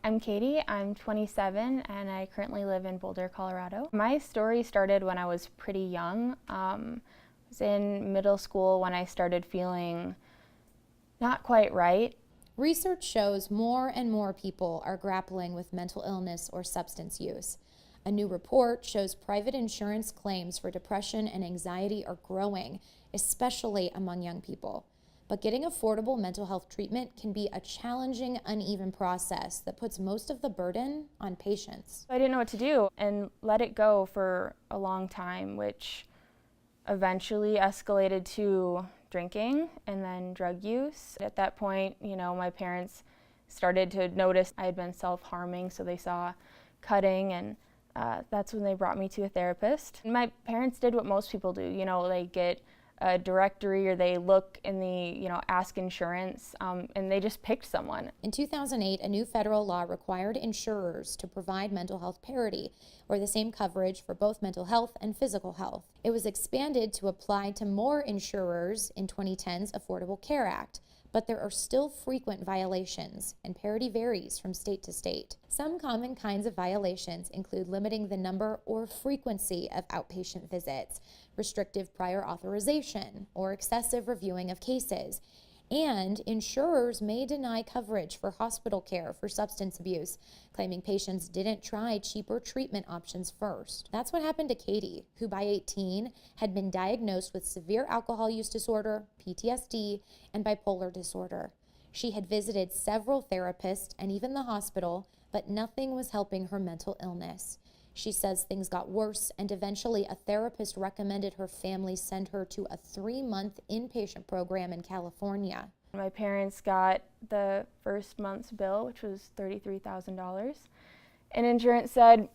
I'm Katie, I'm 27, and I currently live in Boulder, Colorado. My story started when I was pretty young. I was in middle school when I started feeling not quite right. Research shows more and more people are grappling with mental illness or substance use. A new report shows private insurance claims for depression and anxiety are growing, especially among young people. But getting affordable mental health treatment can be a challenging, uneven process that puts most of the burden on patients. I didn't know what to do and let it go for a long time, which eventually escalated to drinking and then drug use. At that point, my parents started to notice I had been self-harming, so they saw cutting, and that's when they brought me to a therapist. My parents did what most people do, they get a directory or they look in the, ask insurance, and they just picked someone. In 2008, a new federal law required insurers to provide mental health parity, or the same coverage for both mental health and physical health. It was expanded to apply to more insurers in 2010's Affordable Care Act, but there are still frequent violations, and parity varies from state to state. Some common kinds of violations include limiting the number or frequency of outpatient visits, restrictive prior authorization, or excessive reviewing of cases. And insurers may deny coverage for hospital care for substance abuse, claiming patients didn't try cheaper treatment options first. That's what happened to Katie, who by 18 had been diagnosed with severe alcohol use disorder, PTSD, and bipolar disorder. She had visited several therapists and even the hospital, but nothing was helping her mental illness. She says things got worse, and eventually a therapist recommended her family send her to a 3-month inpatient program in California. My parents got the first month's bill, which was $33,000, and insurance said,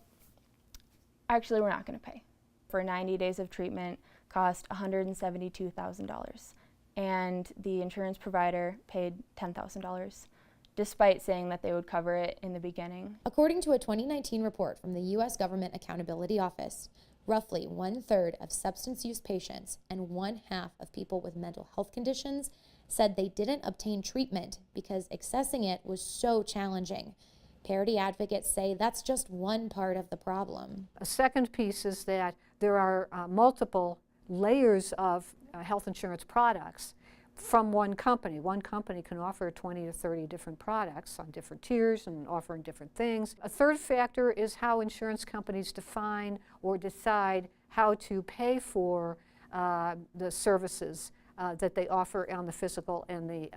actually, we're not going to pay. For 90 days of treatment cost $172,000, and the insurance provider paid $10,000. Despite saying that they would cover it in the beginning. According to a 2019 report from the U.S. Government Accountability Office, roughly 1/3 of substance use patients and 1/2 of people with mental health conditions said they didn't obtain treatment because accessing it was so challenging. Parity advocates say that's just one part of the problem. A second piece is that there are multiple layers of health insurance products from one company. One company can offer 20 to 30 different products on different tiers and offering different things. A third factor is how insurance companies define or decide how to pay for the services that they offer on the physical and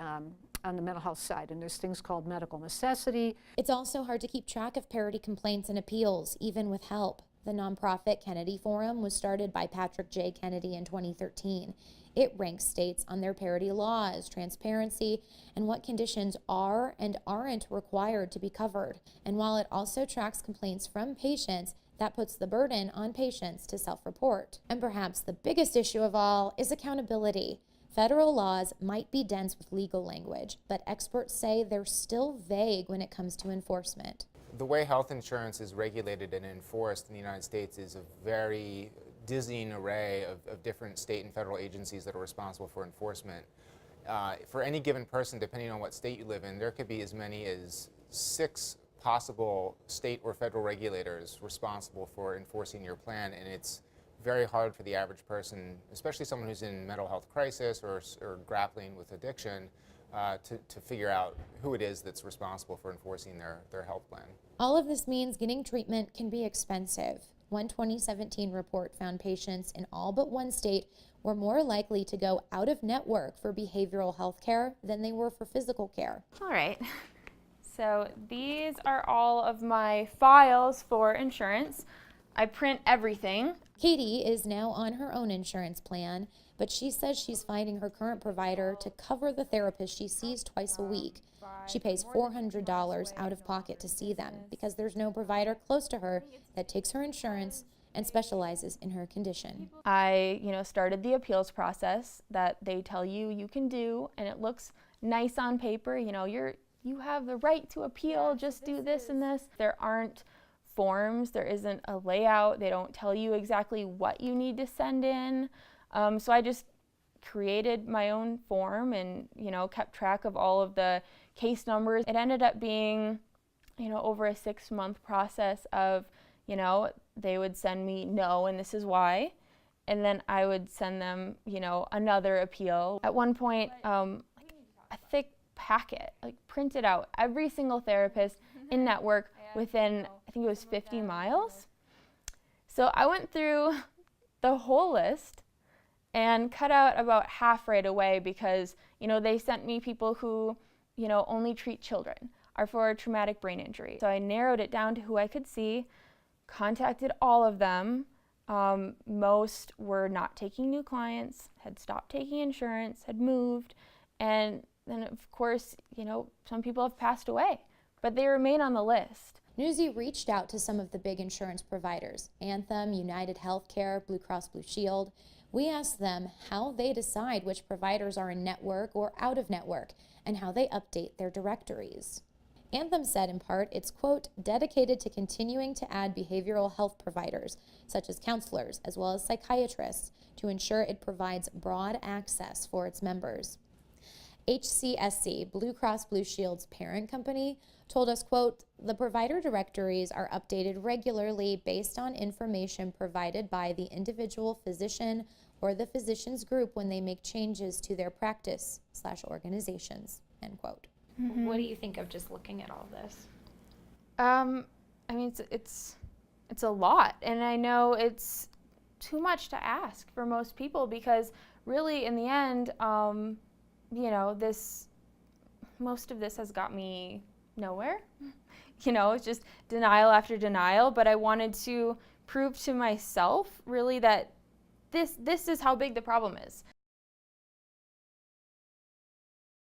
on the mental health side. And there's things called medical necessity. It's also hard to keep track of parity complaints and appeals, even with help. The nonprofit Kennedy Forum was started by Patrick J. Kennedy in 2013. It ranks states on their parity laws, transparency, and what conditions are and aren't required to be covered. And while it also tracks complaints from patients, that puts the burden on patients to self-report. And perhaps the biggest issue of all is accountability. Federal laws might be dense with legal language, but experts say they're still vague when it comes to enforcement. The way health insurance is regulated and enforced in the United States is a very dizzying array of different state and federal agencies that are responsible for enforcement. For any given person, depending on what state you live in, there could be as many as 6 possible state or federal regulators responsible for enforcing your plan, and it's very hard for the average person, especially someone who's in mental health crisis or grappling with addiction, to figure out who it is that's responsible for enforcing their health plan. All of this means getting treatment can be expensive. One 2017 report found patients in all but one state were more likely to go out of network for behavioral health care than they were for physical care. All right, so these are all of my files for insurance. I print everything. Katie is now on her own insurance plan, but she says she's finding her current provider to cover the therapist she sees twice a week. She pays $400 out of pocket to see them because there's no provider close to her that takes her insurance and specializes in her condition. I, started the appeals process that they tell you you can do, and it looks nice on paper. You have the right to appeal, just do this and this. There aren't forms, there isn't a layout, they don't tell you exactly what you need to send in. So I just created my own form and, kept track of all of the case numbers. It ended up being over a 6-month process of, they would send me no, and this is why. And then I would send them, another appeal. At one point, a thick packet, printed out, every single therapist in network within, I think it was 50 miles. So I went through the whole list and cut out about half right away because, they sent me people who, only treat children, are for traumatic brain injury. So I narrowed it down to who I could see, contacted all of them. Most were not taking new clients, had stopped taking insurance, had moved, and then of course, some people have passed away, but they remain on the list. Newsy reached out to some of the big insurance providers, Anthem, United Healthcare, Blue Cross Blue Shield. We asked them how they decide which providers are in network or out of network and how they update their directories. Anthem said in part it's, quote, dedicated to continuing to add behavioral health providers, such as counselors, as well as psychiatrists, to ensure it provides broad access for its members. HCSC, Blue Cross Blue Shield's parent company, told us, quote, the provider directories are updated regularly based on information provided by the individual physician or the physician's group when they make changes to their practice/organizations, end quote. Mm-hmm. What do you think of just looking at all this? It's a lot, and I know it's too much to ask for most people because really in the end, most of this has got me nowhere. It's just denial after denial, but I wanted to prove to myself really that this is how big the problem is.